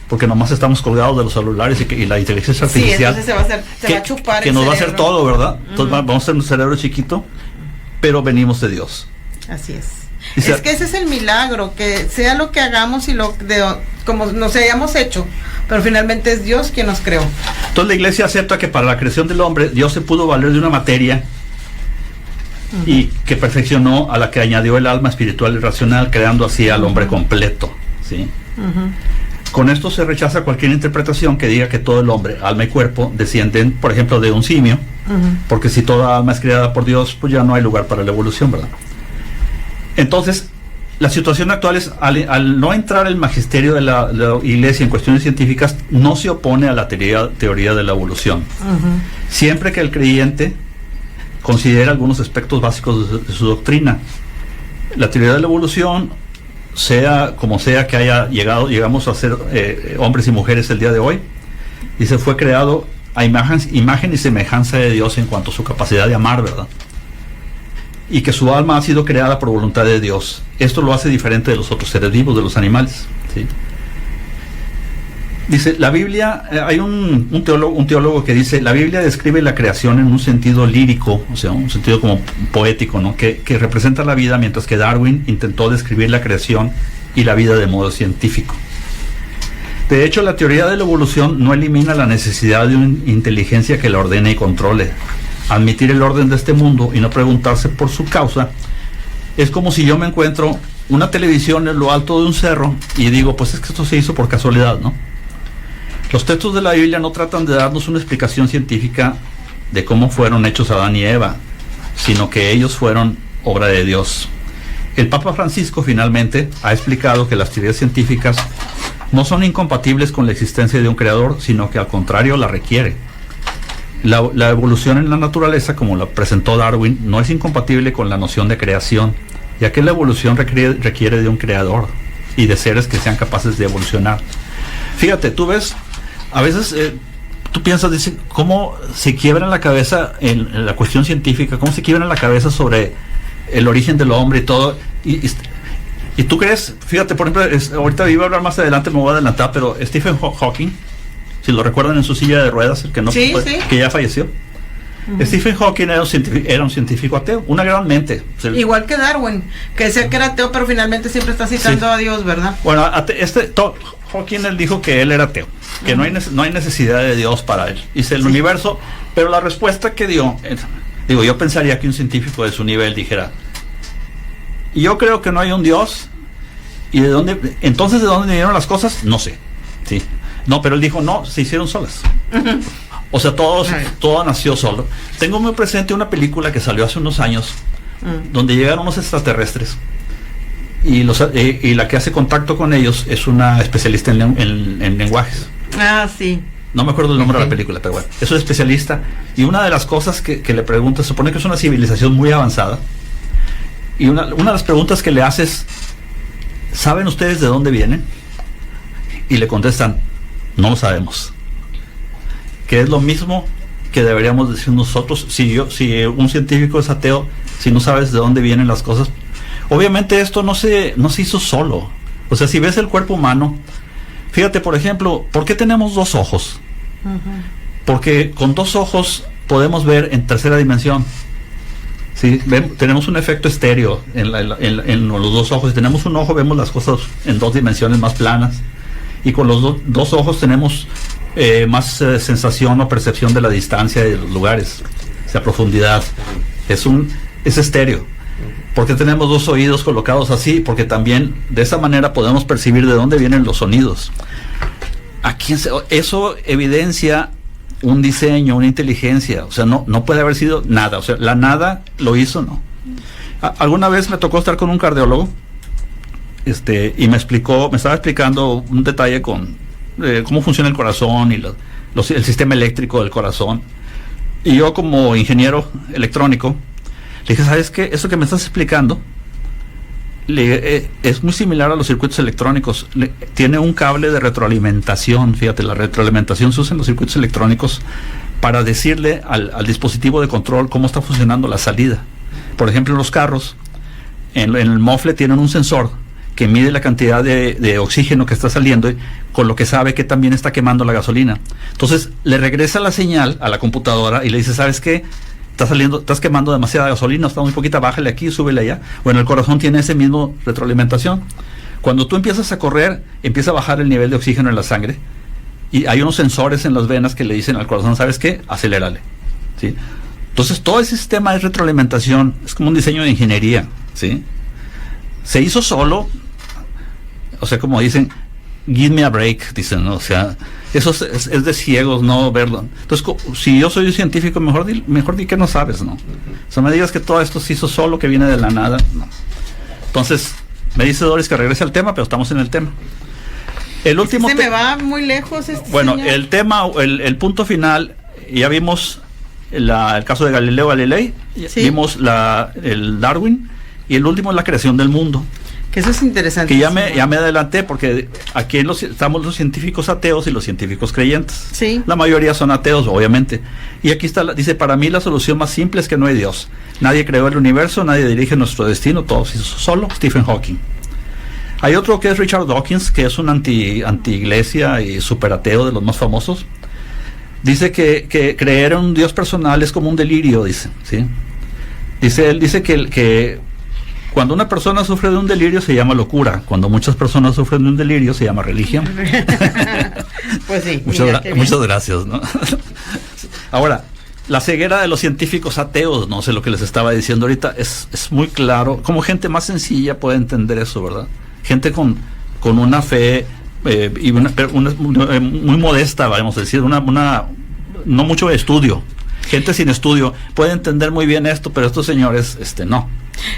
porque nomás estamos colgados de los celulares y la inteligencia artificial, sí, entonces se va a chupar que nos va a hacer todo, ¿verdad? Entonces vamos a tener un cerebro chiquito, pero venimos de Dios. Así es. Es que ese es el milagro, que sea lo que hagamos y como nos hayamos hecho, pero finalmente es Dios quien nos creó. Entonces la iglesia acepta que para la creación del hombre Dios se pudo valer de una materia y que perfeccionó a la que añadió el alma espiritual y racional, creando así al hombre completo, ¿sí? Con esto se rechaza cualquier interpretación que diga que todo el hombre, alma y cuerpo, descienden, por ejemplo, de un simio, porque si toda alma es creada por Dios, pues ya no hay lugar para la evolución, ¿verdad? Entonces, la situación actual es, al no entrar el magisterio de la iglesia en cuestiones científicas, no se opone a la teoría de la evolución. Siempre que el creyente considera algunos aspectos básicos de su doctrina. La teoría de la evolución, sea como sea que llegamos a ser hombres y mujeres el día de hoy, y se fue creado a imagen y semejanza de Dios en cuanto a su capacidad de amar, ¿verdad? Y que su alma ha sido creada por voluntad de Dios. Esto lo hace diferente de los otros seres vivos, de los animales, ¿sí? Dice, la Biblia, hay un teólogo que dice, la Biblia describe la creación en un sentido lírico, o sea, un sentido como poético, ¿no? Que representa la vida, mientras que Darwin intentó describir la creación y la vida de modo científico. De hecho, la teoría de la evolución no elimina la necesidad de una inteligencia que la ordene y controle. Admitir el orden de este mundo y no preguntarse por su causa es como si yo me encuentro una televisión en lo alto de un cerro y digo, pues es que esto se hizo por casualidad, ¿no? Los textos de la Biblia no tratan de darnos una explicación científica de cómo fueron hechos Adán y Eva, sino que ellos fueron obra de Dios. El Papa Francisco finalmente ha explicado que las teorías científicas no son incompatibles con la existencia de un creador, sino que al contrario la requiere. La evolución en la naturaleza, como la presentó Darwin, no es incompatible con la noción de creación, ya que la evolución requiere de un creador y de seres que sean capaces de evolucionar. Fíjate, tú ves, a veces tú piensas, dice, cómo se quiebra la cabeza en la cuestión científica, cómo se quiebra la cabeza sobre el origen del hombre y todo, y tú crees, fíjate, por ejemplo, ahorita iba a hablar más adelante, me voy a adelantar, pero Stephen Hawking, si lo recuerdan, en su silla de ruedas, el que no sí. que ya falleció. Stephen Hawking era un científico ateo, una gran mente. Igual que Darwin, que decía que era ateo, pero finalmente siempre está citando a Dios, ¿verdad? Bueno, Hawking, él dijo que él era ateo, que no hay necesidad de Dios para él. Dice el universo, pero la respuesta que dio, yo pensaría que un científico de su nivel dijera, yo creo que no hay un Dios, y de dónde vinieron las cosas, no sé. Sí. No, pero él dijo, no, se hicieron solas. O sea, todo nació solo. Tengo muy presente una película que salió hace unos años, donde llegaron unos extraterrestres, y la que hace contacto con ellos es una especialista en lenguajes. Ah, sí. No me acuerdo el nombre de la película, pero bueno, es una especialista, y una de las cosas que le pregunta, se supone que es una civilización muy avanzada, y una de las preguntas que le hace es, ¿saben ustedes de dónde vienen? Y le contestan, no lo sabemos. Que es lo mismo que deberíamos decir nosotros. Si un científico es ateo, si no sabes de dónde vienen las cosas, obviamente esto no se hizo solo. O sea, si ves el cuerpo humano, fíjate, por ejemplo, ¿por qué tenemos dos ojos? Porque con dos ojos podemos ver en tercera dimensión. ¿Sí? Tenemos un efecto estéreo en los dos ojos. Si tenemos un ojo, vemos las cosas en dos dimensiones más planas, y con los dos ojos tenemos más sensación o percepción de la distancia y de los lugares, o sea, profundidad. Es estéreo. ¿Por qué tenemos dos oídos colocados así? Porque también de esa manera podemos percibir de dónde vienen los sonidos. Eso evidencia un diseño, una inteligencia. O sea, no puede haber sido nada. O sea, la nada lo hizo, ¿no? Alguna vez me tocó estar con un cardiólogo, y me estaba explicando un detalle con cómo funciona el corazón y el sistema eléctrico del corazón. Y yo, como ingeniero electrónico, le dije, ¿sabes qué? Eso que me estás explicando es muy similar a los circuitos electrónicos. Tiene un cable de retroalimentación. Fíjate, la retroalimentación se usa en los circuitos electrónicos para decirle al dispositivo de control cómo está funcionando la salida. Por ejemplo, en los carros, en el mofle tienen un sensor que mide la cantidad de oxígeno que está saliendo, con lo que sabe que también está quemando la gasolina. Entonces le regresa la señal a la computadora y le dice, ¿sabes qué? Estás quemando demasiada gasolina, está muy poquita, bájale aquí, súbele allá. Bueno, el corazón tiene ese mismo retroalimentación. Cuando tú empiezas a correr, empieza a bajar el nivel de oxígeno en la sangre, y hay unos sensores en las venas que le dicen al corazón, ¿sabes qué? Acelérale. ¿Sí? Entonces todo ese sistema de retroalimentación es como un diseño de ingeniería, ¿sí? Se hizo solo. O sea, como dicen, give me a break, dicen, ¿no? O sea, eso es de ciegos no verlo. Entonces, si yo soy un científico, mejor di que no sabes, ¿no? O sea, me digas que todo esto se hizo solo, que viene de la nada, no. Entonces, me dice Doris que regrese al tema, pero estamos en el tema. El último me va muy lejos bueno, señor. El tema, el punto final, ya vimos el caso de Galileo Galilei, ¿sí? Vimos el Darwin, y el último es la creación del mundo. Que eso es interesante. Que ya me adelanté, porque aquí estamos los científicos ateos y los científicos creyentes. Sí. La mayoría son ateos, obviamente. Y aquí dice, para mí la solución más simple es que no hay Dios. Nadie creó el universo, nadie dirige nuestro destino, todo se hizo solo. Stephen Hawking. Hay otro que es Richard Dawkins, que es un anti-iglesia y super ateo de los más famosos. Dice que creer en un Dios personal es como un delirio, dice, ¿sí? Él dice que cuando una persona sufre de un delirio se llama locura. Cuando muchas personas sufren de un delirio se llama religión. Pues sí. Muchas gracias, ¿no? Ahora, la ceguera de los científicos ateos, no sé lo que les estaba diciendo ahorita, es muy claro. Como gente más sencilla puede entender eso, ¿verdad? Gente con una fe y muy modesta, vamos a decir, no mucho estudio. Gente sin estudio puede entender muy bien esto, pero estos señores, no.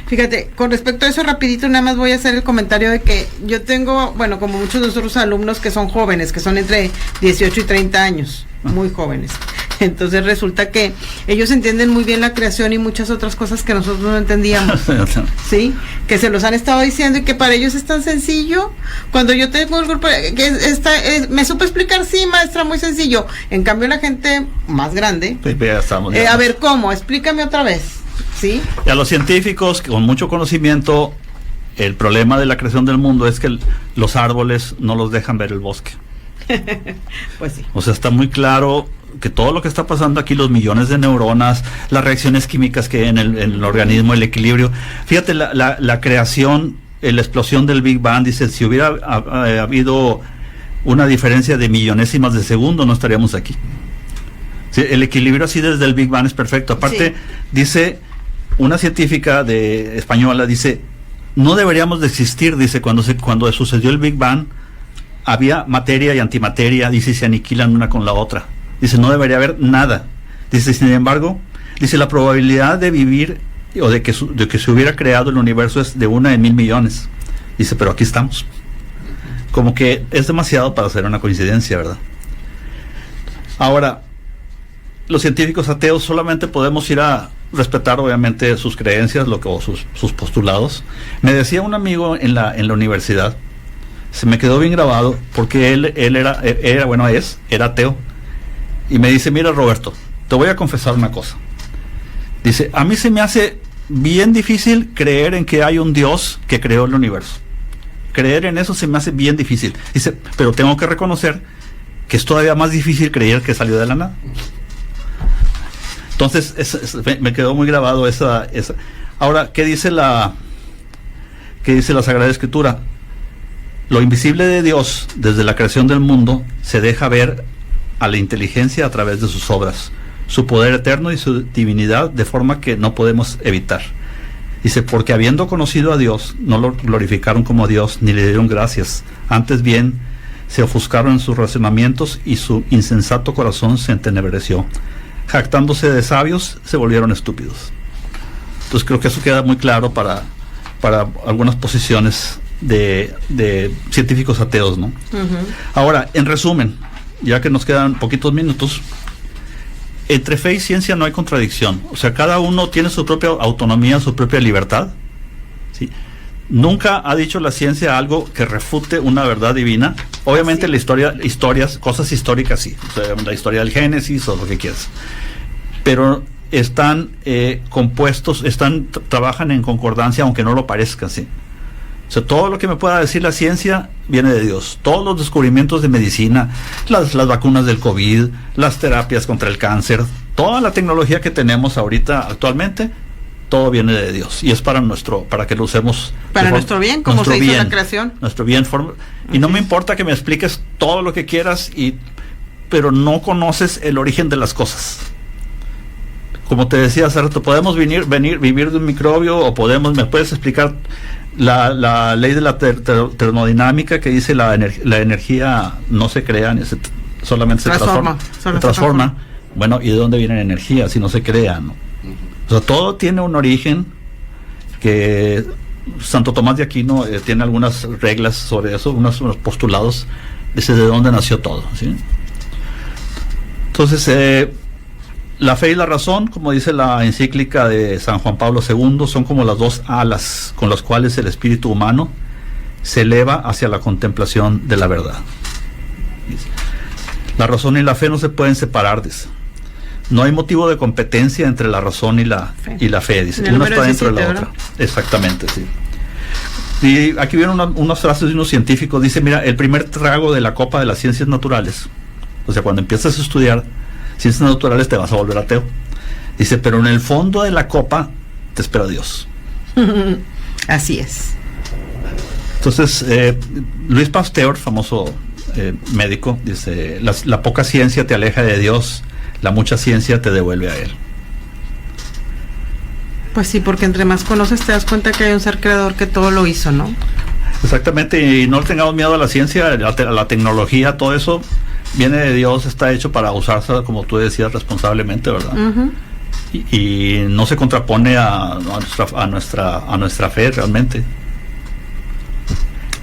Fíjate, con respecto a eso rapidito, nada más voy a hacer el comentario de que yo tengo, bueno, como muchos de nosotros alumnos que son jóvenes, que son entre 18 y 30 años, muy jóvenes. Entonces resulta que ellos entienden muy bien la creación y muchas otras cosas que nosotros no entendíamos, ¿sí? Que se los han estado diciendo y que para ellos es tan sencillo. Cuando yo tengo el grupo, me supo explicar, sí, maestra, muy sencillo. En cambio la gente más grande, a ver, ¿cómo? Explícame otra vez, ¿sí? Y a los científicos con mucho conocimiento, el problema de la creación del mundo es que los árboles no los dejan ver el bosque. Pues sí. O sea, está muy claro que todo lo que está pasando aquí, los millones de neuronas, las reacciones químicas que hay en el organismo, el equilibrio. Fíjate, la creación, la explosión del Big Bang, dice, si hubiera habido una diferencia de millonésimas de segundo, no estaríamos aquí. Sí, el equilibrio así desde el Big Bang es perfecto. Aparte, sí, dice una científica española, dice, no deberíamos de existir, dice, cuando sucedió el Big Bang, había materia y antimateria, dice, se aniquilan una con la otra. Dice, no debería haber nada. Dice, sin embargo, dice, la probabilidad de vivir o de que se hubiera creado el universo es de 1 en 1000 millones. Dice, pero aquí estamos. Como que es demasiado para ser una coincidencia, ¿verdad? Ahora, los científicos ateos solamente podemos ir a respetar, obviamente, sus creencias, o sus postulados. Me decía un amigo en la universidad, se me quedó bien grabado, porque él era ateo. Y me dice, mira, Roberto, te voy a confesar una cosa. Dice, a mí se me hace bien difícil creer en que hay un Dios que creó el universo. Creer en eso se me hace bien difícil. Dice, pero tengo que reconocer que es todavía más difícil creer que salió de la nada. Entonces, me quedó muy grabado esa. Ahora, ¿qué dice la Sagrada Escritura? Lo invisible de Dios, desde la creación del mundo, se deja ver a la inteligencia a través de sus obras, su poder eterno y su divinidad, de forma que no podemos evitar. Dice, porque habiendo conocido a Dios, no lo glorificaron como Dios, ni le dieron gracias. Antes bien, se ofuscaron en sus razonamientos y su insensato corazón se entenebreció. Jactándose de sabios, se volvieron estúpidos. Entonces creo que eso queda muy claro para algunas posiciones de científicos ateos, ¿no? Uh-huh. Ahora, en resumen, ya que nos quedan poquitos minutos, entre fe y ciencia no hay contradicción. O sea, cada uno tiene su propia autonomía, su propia libertad, ¿sí? Nunca ha dicho la ciencia algo que refute una verdad divina. Obviamente sí, cosas históricas sí, o sea, la historia del Génesis o lo que quieras. Pero están compuestos, trabajan en concordancia, aunque no lo parezca, sí. O sea, todo lo que me pueda decir la ciencia viene de Dios. Todos los descubrimientos de medicina, las vacunas del COVID, las terapias contra el cáncer, toda la tecnología que tenemos ahorita actualmente, todo viene de Dios. Y es para que lo usemos para nuestro bien, como se hizo la creación. Nuestro bien. Y no me importa que me expliques todo lo que quieras, pero no conoces el origen de las cosas. Como te decía hace rato, podemos vivir de un microbio, o me puedes explicar la ley de la termodinámica, que dice la energía no se crea, solamente se transforma. Bueno, ¿y de dónde viene la energía si no se crea, no? O sea, todo tiene un origen, que Santo Tomás de Aquino tiene algunas reglas sobre eso, unos postulados, dice de dónde nació todo, ¿sí? Entonces, la fe y la razón, como dice la encíclica de San Juan Pablo II, son como las dos alas con las cuales el espíritu humano se eleva hacia la contemplación de la verdad. La razón y la fe no se pueden separar, dice. No hay motivo de competencia entre la razón y la fe, dice. Una está dentro de la otra. Exactamente, sí. Y aquí vienen unos frases de unos científicos. Dice, mira, el primer trago de la copa de las ciencias naturales, o sea, cuando empiezas a estudiar ciencias naturales te vas a volver ateo. Dice, pero en el fondo de la copa te espera Dios. Así es. Entonces, Luis Pasteur, famoso médico, dice, la poca ciencia te aleja de Dios, la mucha ciencia te devuelve a Él. Pues sí, porque entre más conoces te das cuenta que hay un ser creador que todo lo hizo, ¿no? Exactamente, y no le tengamos miedo a la ciencia, a la tecnología, todo eso viene de Dios, está hecho para usarse, como tú decías, responsablemente, ¿verdad? Uh-huh. Y no se contrapone a nuestra fe realmente.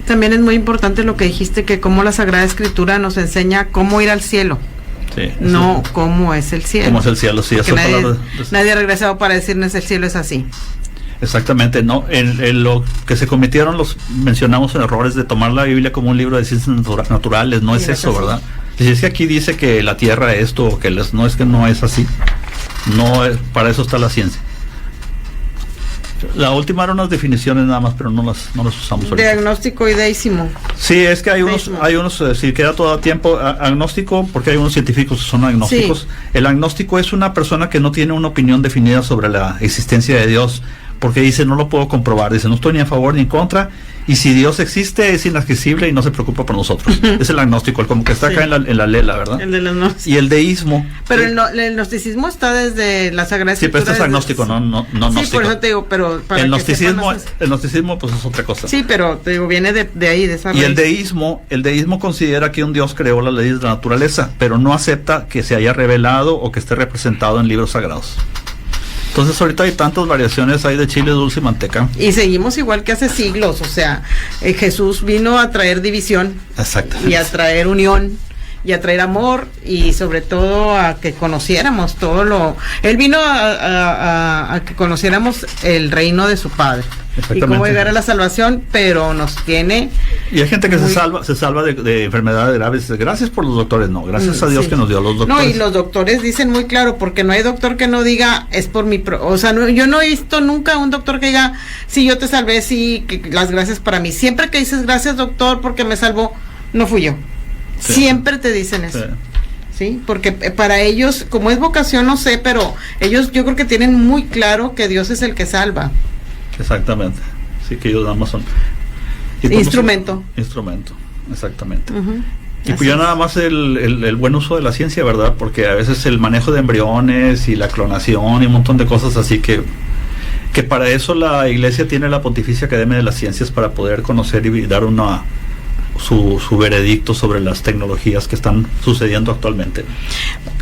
También es muy importante lo que dijiste, que cómo la Sagrada Escritura nos enseña cómo ir al cielo. Sí, no cómo es el cielo. Cómo es el cielo, sí. Nadie ha regresado para decirnos el cielo es así. Exactamente, no. En lo que se cometieron, mencionamos en errores de tomar la Biblia como un libro de ciencias naturales. No es eso, ¿verdad? Si es que aquí dice que la tierra es esto, o que no es que no es así. No es, para eso está la ciencia. La última eran unas definiciones nada más, pero no las usamos ahorita. Diagnóstico y deísmo. Sí, es que hay unos si queda todo tiempo, agnóstico, porque hay unos científicos que son agnósticos. Sí. El agnóstico es una persona que no tiene una opinión definida sobre la existencia de Dios, porque dice, no lo puedo comprobar, dice, no estoy ni a favor ni en contra, y si Dios existe es inaccesible y no se preocupa por nosotros. Es el agnóstico, el como que está acá en la lela, ¿verdad? El del agnóstico. Y el deísmo. Pero el gnosticismo está desde la Sagrada Escritura. Sí, pero este es agnóstico, no sí, gnóstico. Por eso te digo, pero para el gnosticismo pues es otra cosa. Sí, pero te digo, viene de ahí, de esa raíz. Y el deísmo considera que un Dios creó las leyes de la naturaleza, pero no acepta que se haya revelado o que esté representado en libros sagrados. Entonces ahorita hay tantas variaciones, hay de chile, dulce y manteca. Y seguimos igual que hace siglos, o sea, Jesús vino a traer división. Exactamente. Y a traer unión, y a traer amor, y sobre todo a que conociéramos todo lo... Él vino a que conociéramos el reino de su Padre. Y cómo llegar a la salvación, pero nos tiene... Y hay gente que se salva de enfermedades graves. Gracias por los doctores, no, gracias a Dios que nos dio los doctores. No, y los doctores dicen muy claro, porque no hay doctor que no diga, es por mi... O sea, yo no he visto nunca un doctor que diga, sí, yo te salvé, sí, que las gracias para mí. Siempre que dices, gracias doctor, porque me salvó, no fui yo. Sí. Siempre te dicen eso. Sí. Sí, porque para ellos, como es vocación, no sé, pero ellos yo creo que tienen muy claro que Dios es el que salva. Exactamente, sí, que ellos damos son instrumento, exactamente. Uh-huh. Y pues ya nada más el buen uso de la ciencia, ¿verdad? Porque a veces el manejo de embriones y la clonación y un montón de cosas así que para eso la Iglesia tiene la Pontificia Academia de las Ciencias, para poder conocer y dar su veredicto sobre las tecnologías que están sucediendo actualmente.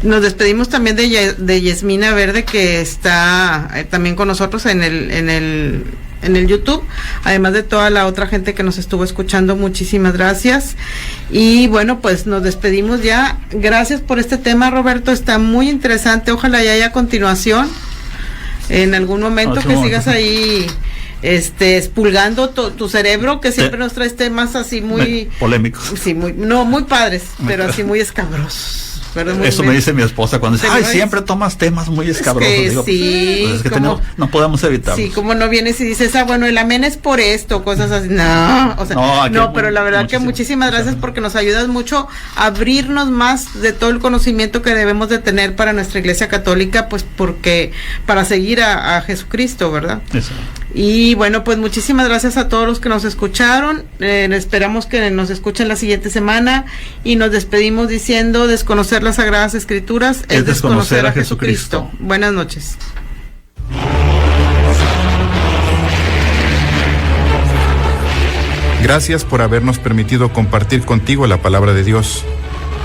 Nos despedimos también de Yesmina Verde, que está también con nosotros en el YouTube, además de toda la otra gente que nos estuvo escuchando. Muchísimas gracias. Y bueno, pues nos despedimos ya. Gracias por este tema, Roberto, está muy interesante. Ojalá ya haya continuación en algún momento, que sigas ahí expulgando tu cerebro, que siempre nos traes temas así muy polémicos. Sí, muy padres, pero así muy escabrosos. Eso me dice mi esposa cuando dice, siempre tomas temas muy escabrosos. Digo, sí, pues es que no podemos evitarlos. Sí, como no vienes y dices, bueno, el amén es por esto, cosas así. No, o sea, pero la verdad que muchísimas gracias, porque nos ayudas mucho a abrirnos más de todo el conocimiento que debemos de tener para nuestra Iglesia Católica, pues porque para seguir a Jesucristo, ¿verdad? Eso. Y bueno, pues muchísimas gracias a todos los que nos escucharon. Esperamos que nos escuchen la siguiente semana, y nos despedimos diciendo, desconocer las Sagradas Escrituras es desconocer a Jesucristo. Buenas noches. Gracias por habernos permitido compartir contigo la palabra de Dios.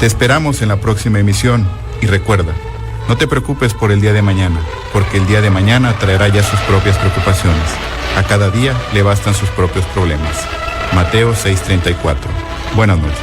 Te esperamos en la próxima emisión, y recuerda, no te preocupes por el día de mañana, porque el día de mañana traerá ya sus propias preocupaciones. A cada día le bastan sus propios problemas. Mateo 6:34. Buenas noches.